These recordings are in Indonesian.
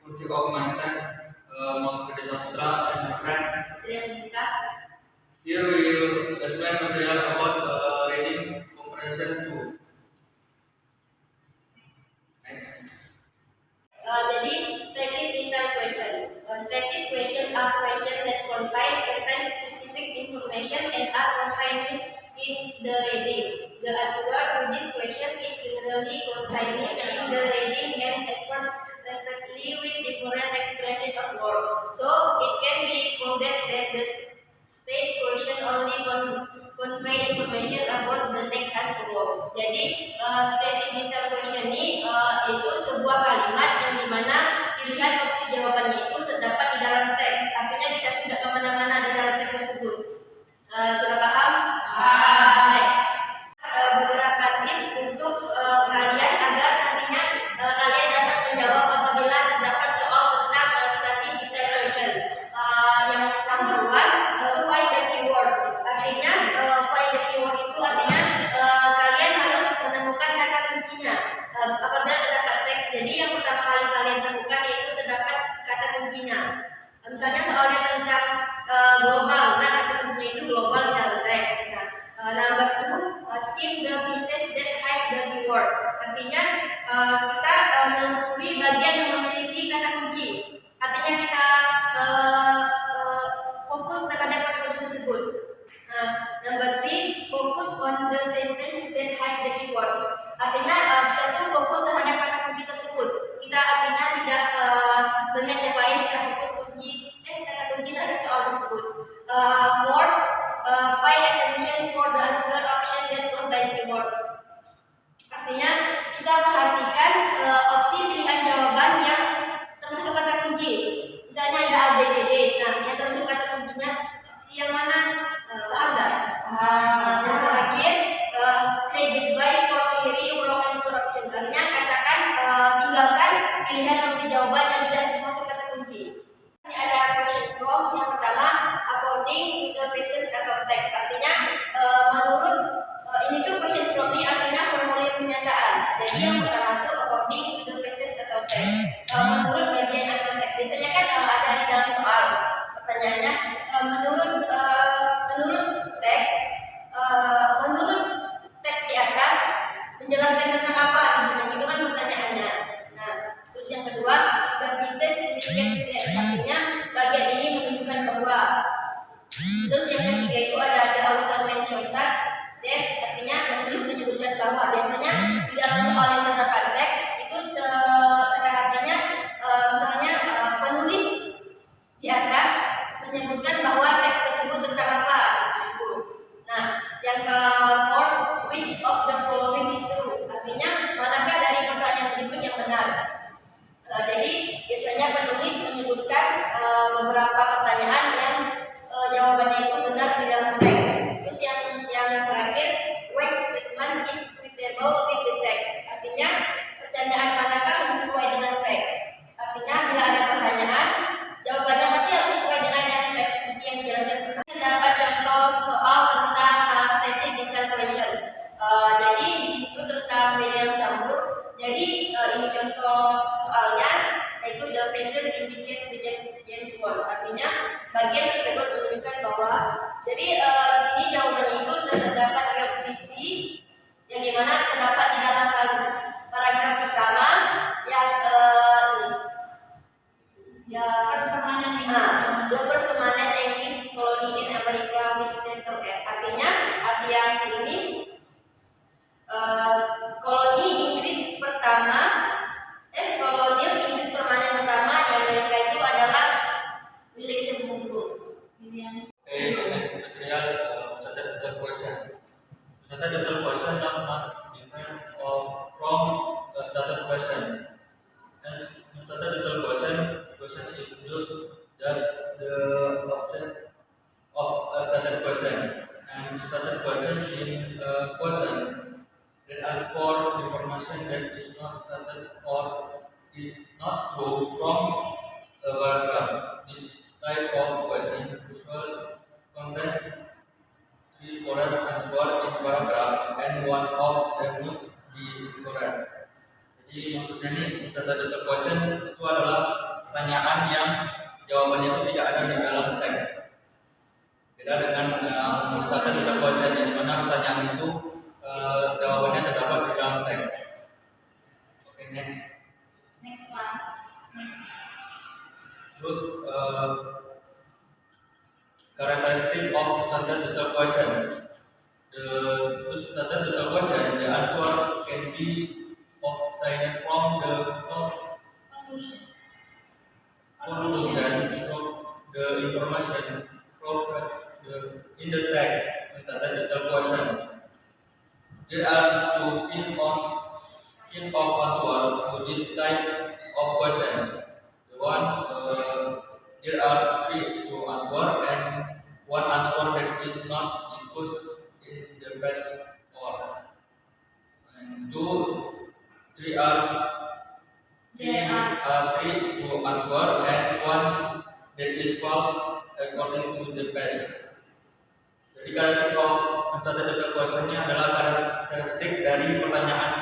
kunci of my friend Muhammad Gede Saputra and my friend. Here we will explain material about reading comprehension 2. Next. Jadi static detail question. Static question are questions that contain specific information and are contained in the reading. The answer to this question is generally contained in the reading and appears repeatedly with different expression of word. So it can be concluded that the state question only convey information about the next aspect word. Jadi static detail question ini itu sebuah kalimat yang dimana pilihan opsi jawabannya itu terdapat di dalam teks. Artinya kita tidak kemana-mana di dalam teks tersebut. Sudah paham? Next. Beberapa tips untuk kalian agar nantinya kalian dapat menjawab apabila terdapat soal tentang static detail question. Yang number one, find the keyword. Artinya find the keyword itu artinya kalian harus menemukan kata kuncinya apabila terdapat teks. Jadi yang pertama kali kalian temukan yaitu terdapat kata kuncinya. Misalnya soalnya tentang global, nah kata kuncinya itu global di dalam teks. Number two, skip the pieces that have the keyword. Artinya kita menelusuri bagian yang memiliki kata kunci. Artinya kita fokus terhadap kata kunci tersebut. Number three, focus on the sentence that has the keyword. Artinya kita tuh fokus terhadap kata kunci tersebut. Kita artinya tidak melihat yang lain, kita fokus kata kunci terhadap soal tersebut. Fourth, pay attention for the answer option that contain keyword. Artinya kita perhatikan opsi pilihan jawaban yang termasuk kata kunci. Misalnya ada A, B, C, D. Nah, yang termasuk kata kuncinya opsi yang mana? Paham nggak? Yang terakhir, say goodbye for clearing wrong answer option. Artinya katakan tinggalkan pilihan opsi jawaban yang tidak termasuk kata kunci. Ini ada question from yang pertama, according to the basis atau tag. Artinya menurut ini tuh question from ini artinya formulir pernyataan. Jadi yang pertama tuh according to the basis atau tag. Menurut bagian atau tag. Biasanya kan ada di dalam soal. Pertanyaannya menurut teks di atas menjelaskan tentang apa di sini, itu kan pertanyaannya. Nah, terus yang kedua, the pieces indicate, artinya bagian ini menunjukkan bahwa. Terus yang ketiga itu ada author mention that, artinya menulis menyebutkan bahwa. Biasanya di dalam soal yang terdapat teks itu artinya misalnya penulis di atas menyebutkan bahwa teks tersebut tentang apa gitu. Nah, yang ke-4, which of the following is true? Artinya manakah dari pertanyaan berikut yang benar? Jadi biasanya penulis menyebutkan beberapa pertanyaan yang jawabannya itu benar di dalam teks. Terus yang terakhir, which statement is suitable with the text? Artinya pertanyaan manakah yang sesuai dengan teks? Artinya bila ada pertanyaan, jawabannya pasti harus sesuai dengan yang teks yang dijelaskan. Terdapat contoh soal tentang static detail question. Jadi di sini itu tentang William Sambur. Jadi ini contoh soalnya, yaitu the pieces indicate the James Bond. Artinya bagian tersebut menunjukkan bahwa. Jadi di sini jawabannya itu terdapat di opsi C, yang dimana terdapat di dalam paragraf pertama yang the first permanent English colony in America was settled at. Artinya arti yang sini koloni Inggris pertama kolonial Inggris permanen pertama di Amerika itu adalah Williamsburg. Next material, started the question. Started the question not much different from the started question. And started the question is just the option of a started question. And started question in a question that are for information that is not started or is not true from a paragraph. This type of question usually contains three correct answers in paragraph and one of them must be correct. Jadi maksudnya nih starter data question itu adalah pertanyaan yang jawabannya itu tidak ada di dalam teks. Beda dengan starter data question yang dimana pertanyaan itu jawabannya terdapat di dalam teks. Oke, next. Next one. Terus characteristic of starter data question. The starter data question, the answer can be obtained from the conclusion from the information provided in the text starter data question. There are two kind of answer to this type of question. The one there are three to answer and one answer that is not included in the best or and three three to answer and one that is false according to the best. Jadi karakteristik of starter data question ini adalah karakteristik dari pertanyaan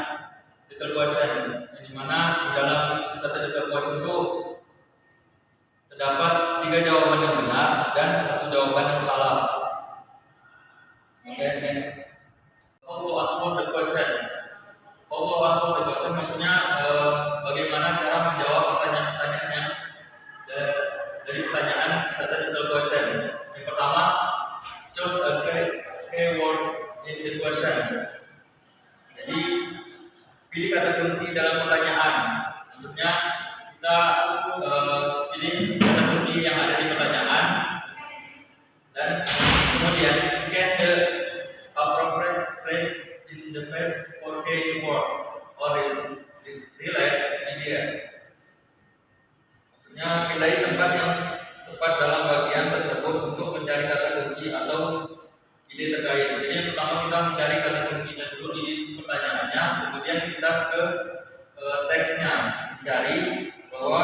data question, yang dimana di dalam starter data question itu terdapat 3 jawaban yang benar dan 1 jawaban yang salah. Okay, next. How to answer the question? How to answer the question maksudnya bagaimana cara menjawab pertanyaan-pertanyaannya dari pertanyaan starter data question. Yang pertama, choose a keyword in the question. Jadi pilih kata kunci dalam pertanyaan. Maksudnya kita pilih kata kunci yang ada di pertanyaan dan kemudian scan the appropriate place in the page for keyword or relate idea. Maksudnya pilih tempat yang tepat dalam bagian tersebut untuk mencari kata kunci atau ide terkait. Jadi yang pertama kita mencari kata kuncinya dulu di pertanyaannya, kemudian kita ke teksnya, mencari bahwa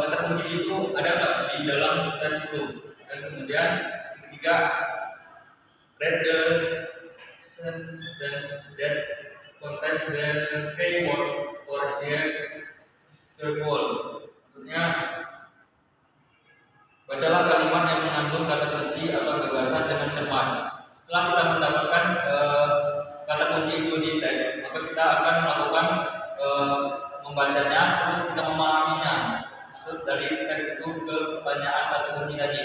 kata kunci itu ada nggak di dalam teks itu. Dan kemudian yang ketiga, read the sentence that contains the keyword or idea careful. Maksudnya bacalah kalimat yang mengandung kata kunci atau gagasan dengan cermat. Setelah kita mendapatkan kata kunci itu di teks, maka kita akan melakukan membacanya, terus kita memahaminya. Maksud dari teks itu ke pertanyaan kata kunci tadi.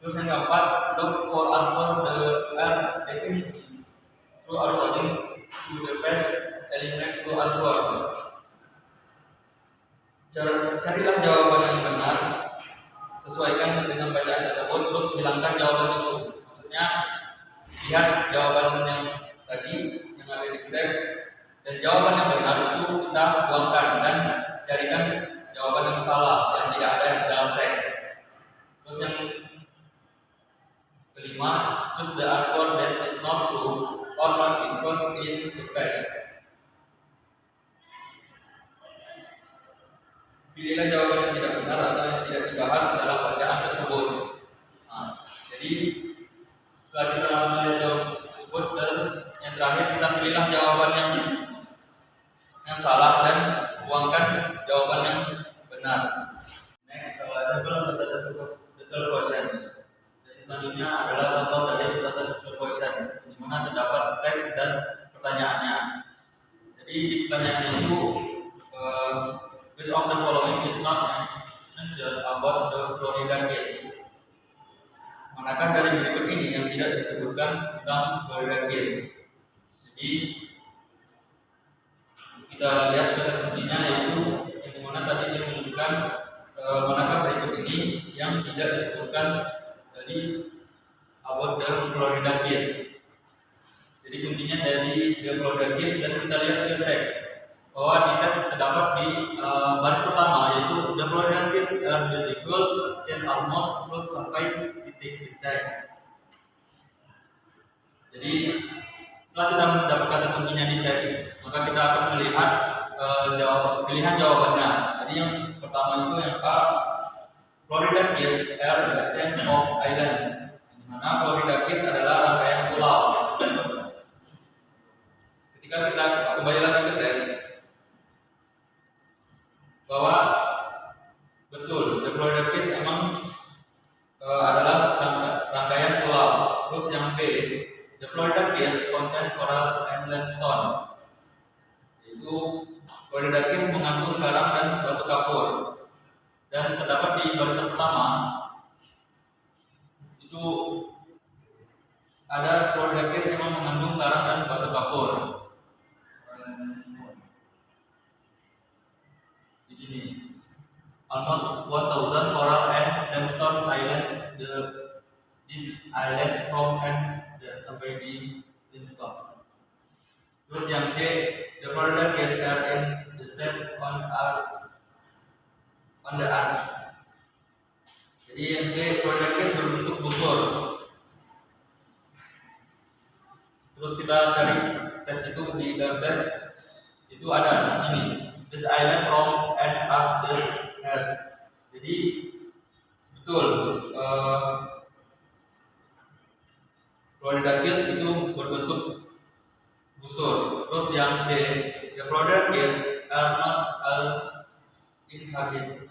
Terus yang keempat, look for answer the definition to according to the best element to answer. Carilah jawaban yang benar, sesuaikan dengan bacaan tersebut, terus hilangkan jawaban itu. Maksudnya lihat jawaban yang tadi yang ada di teks dan jawaban yang benar itu kita buangkan dan carikan jawaban yang salah yang tidak ada di dalam teks. Terus yang kelima, choose the answer that is not true or not because in the past. Pilihlah jawaban yang tidak benar atau yang tidak dibahas dalam bacaan tersebut. Nah, jadi setelah kita melihat jawaban tersebut dan yang terakhir kita pilihlah jawaban yang salah dan buangkan jawaban yang benar. Next, example of detailed question. Jadi selanjutnya adalah contoh dari detailed question, di mana terdapat teks dan pertanyaannya. Jadi di pertanyaannya itu which of the following is not mentioned about the Florida case? Manakah dari berikut ini yang tidak disebutkan tentang Florida case? Jadi kita lihat kata kuncinya yaitu yang dimana tadi dia menunjukkan manakah berikut ini yang tidak disebutkan dari about the Florida case. Jadi kuncinya dari the Florida case dan kita lihat di teks bahwa di teks terdapat di baris pertama yaitu the Florida case are beautiful and almost close sampai titik dicek. Jadi setelah kita mendapat kata kuncinya di teks, maka kita akan melihat pilihan jawabannya. Jadi yang pertama itu yang A, Florida case are a chain of islands, di mana Florida case adalah rangkaian pulau. Ketika kita kembali lagi ke teks, itu Floridatis mengandung garam dan batu kapur, dan terdapat di barisan pertama itu ada Floridatis yang mengandung garam dan batu kapur. Di sini almost 1,000 coral and limestone islands. These islands from and sampai di limestone. Terus yang C, the Florida gas are in the shape on the earth. Jadi yang C, Florida gas berbentuk busur. Terus kita cari tes itu di dalam tes itu ada di sini. This island from and are the earth. Jadi betul. Florida gas itu berbentuk busur. Terus yang D, the Florida gas are not inhabited.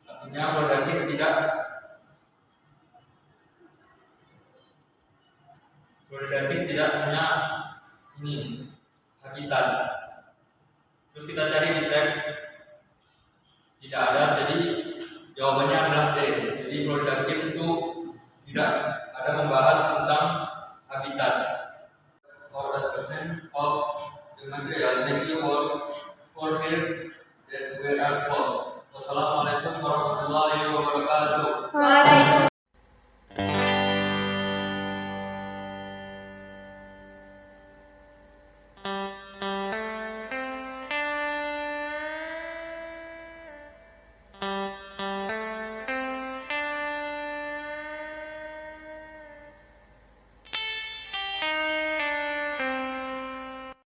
Artinya Florida gas tidak punya ini habitat. Terus kita cari di